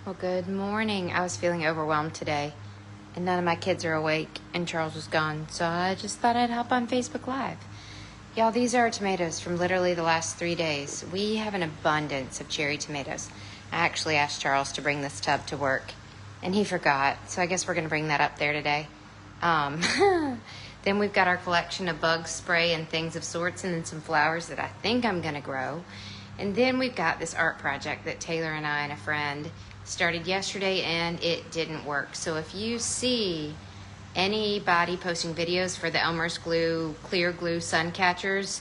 Well, good morning. I was feeling overwhelmed today, and none of my kids are awake, and Charles was gone, so I just thought I'd hop on Facebook Live. Y'all, these are our tomatoes from literally the last 3 days. We have an abundance of cherry tomatoes. I actually asked Charles to bring this tub to work, and he forgot, so I guess we're going to bring that up there today. Then we've got our collection of bug spray and things of sorts, and then some flowers that I think I'm going to grow. And then we've got this art project that Taylor and I and a friend started yesterday, and it didn't work. So if you see anybody posting videos for the Elmer's Glue clear glue sun catchers,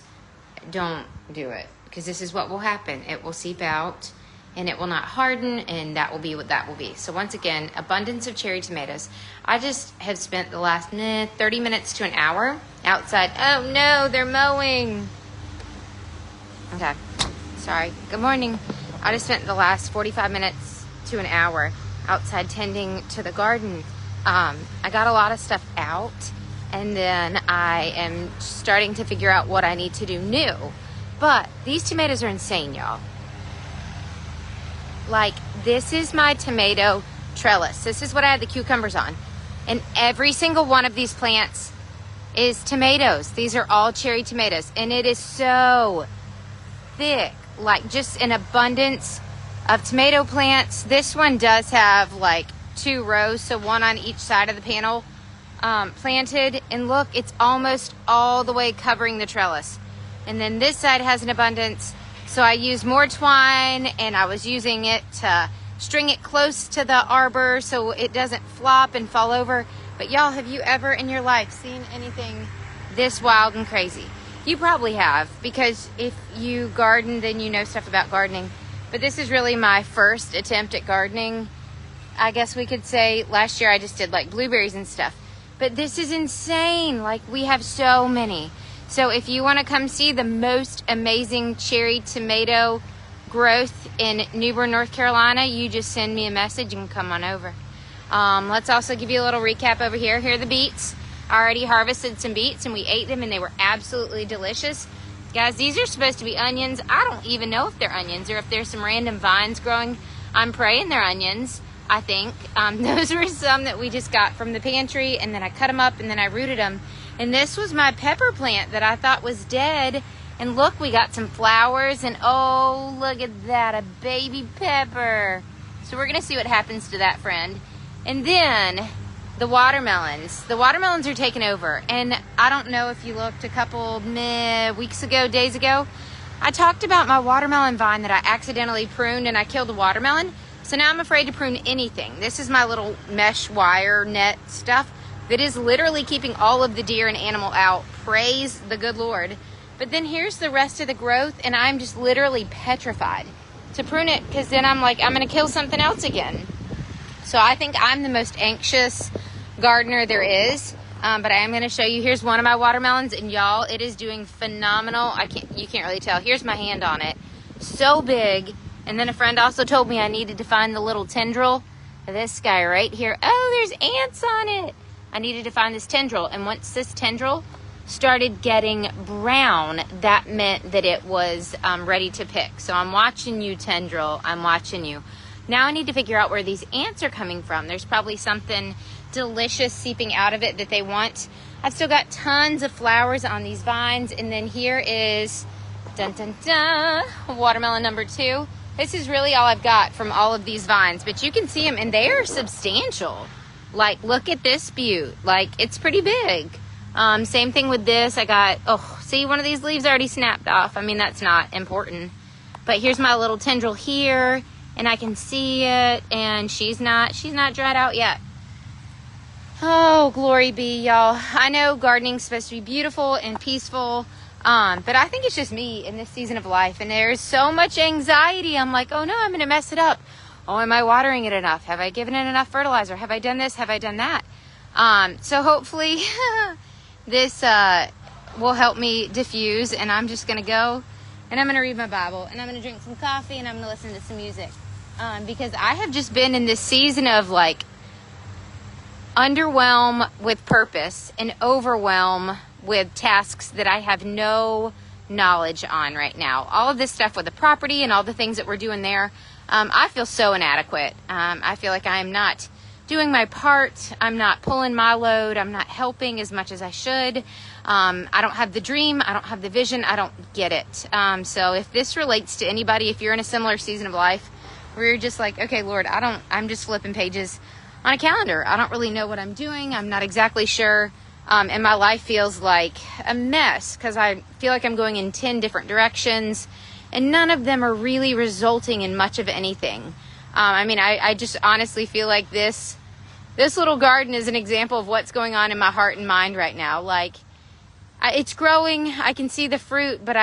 don't do it, because this is what will happen. It will seep out and it will not harden, and that will be what that will be. So once again, abundance of cherry tomatoes. I just have spent the last 30 minutes to an hour outside. Oh no, they're mowing. Okay, sorry. Good morning. I just spent the last 45 minutes to an hour outside tending to the garden. I got a lot of stuff out, and then I am starting to figure out what I need to do new. But these tomatoes are insane, y'all. Like, this is my tomato trellis. This is what I had the cucumbers on. And every single one of these plants is tomatoes. These are all cherry tomatoes. And it is so thick, like just an abundance of tomato plants. This one does have like 2 rows, so one on each side of the panel planted. And look, it's almost all the way covering the trellis. And then this side has an abundance. So I used more twine, and I was using it to string it close to the arbor so it doesn't flop and fall over. But y'all, have you ever in your life seen anything this wild and crazy? You probably have, because if you garden, then you know stuff about gardening. But this is really my first attempt at gardening. I guess we could say last year I just did like blueberries and stuff. But this is insane. Like, we have so many. So if you want to come see the most amazing cherry tomato growth in New Bern, North Carolina, you just send me a message and come on over. Let's also give you a little recap over here. Here are the beets. I already harvested some beets and we ate them, and they were absolutely delicious. Guys, these are supposed to be onions. I don't even know if they're onions or if there's some random vines growing. I'm praying they're onions, I think. Those were some that we just got from the pantry, and then I cut them up and then I rooted them. And this was my pepper plant that I thought was dead. And look, we got some flowers, and oh, look at that, a baby pepper. So we're going to see what happens to that, friend. And then the watermelons. The watermelons are taking over. And I don't know if you looked a couple weeks ago, days ago, I talked about my watermelon vine that I accidentally pruned and I killed a watermelon. So now I'm afraid to prune anything. This is my little mesh wire net stuff that is literally keeping all of the deer and animal out. Praise the good Lord. But then here's the rest of the growth, and I'm just literally petrified to prune it, because then I'm like, I'm going to kill something else again. So I think I'm the most anxious gardener there is. But I am going to show you. Here's one of my watermelons, and y'all, it is doing phenomenal. You can't really tell. Here's my hand on it. So big. And then a friend also told me I needed to find the little tendril. This guy right here. Oh, there's ants on it. I needed to find this tendril, and once this tendril started getting brown, that meant that it was ready to pick. So I'm watching you, tendril. I'm watching you. Now I need to figure out where these ants are coming from. There's probably something delicious seeping out of it that they want. I've still got tons of flowers on these vines, and then here is dun dun dun, watermelon number 2. This is really all I've got from all of these vines, but you can see them, and they are substantial. Like, look at this beaut. Like, it's pretty big. Same thing with this. I got, see, one of these leaves already snapped off. I mean, that's not important. But here's my little tendril here, and I can see it, and she's not dried out yet. Oh, glory be, y'all. I know gardening's supposed to be beautiful and peaceful, but I think it's just me in this season of life, and there's so much anxiety. I'm like, oh no, I'm going to mess it up. Oh, am I watering it enough? Have I given it enough fertilizer? Have I done this? Have I done that? So hopefully this will help me diffuse, and I'm just going to go, and I'm going to read my Bible, and I'm going to drink some coffee, and I'm going to listen to some music, because I have just been in this season of like underwhelm with purpose and overwhelm with tasks that I have no knowledge on right now. All of this stuff with the property and all the things that we're doing there, I feel so inadequate. I feel like I am not doing my part. I'm not pulling my load. I'm not helping as much as I should. I don't have the dream. I don't have the vision. I don't get it. So if this relates to anybody, if you're in a similar season of life where you're just like, okay, Lord, I'm just flipping pages on a calendar. I don't really know what I'm doing. I'm not exactly sure. And my life feels like a mess because I feel like I'm going in 10 different directions and none of them are really resulting in much of anything. I just honestly feel like this little garden is an example of what's going on in my heart and mind right now. Like, it's growing. I can see the fruit, but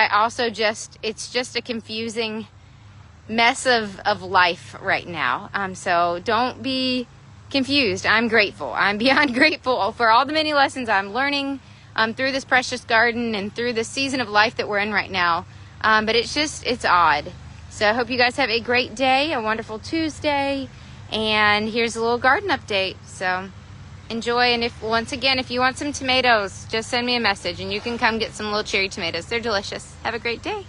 it's just a confusing mess of life right now. So don't be confused. I'm grateful. I'm beyond grateful for all the many lessons I'm learning through this precious garden and through the season of life that we're in right now. But it's odd. So I hope you guys have a great day, a wonderful Tuesday, and here's a little garden update. So enjoy, and if you want some tomatoes, just send me a message and you can come get some little cherry tomatoes. They're delicious. Have a great day.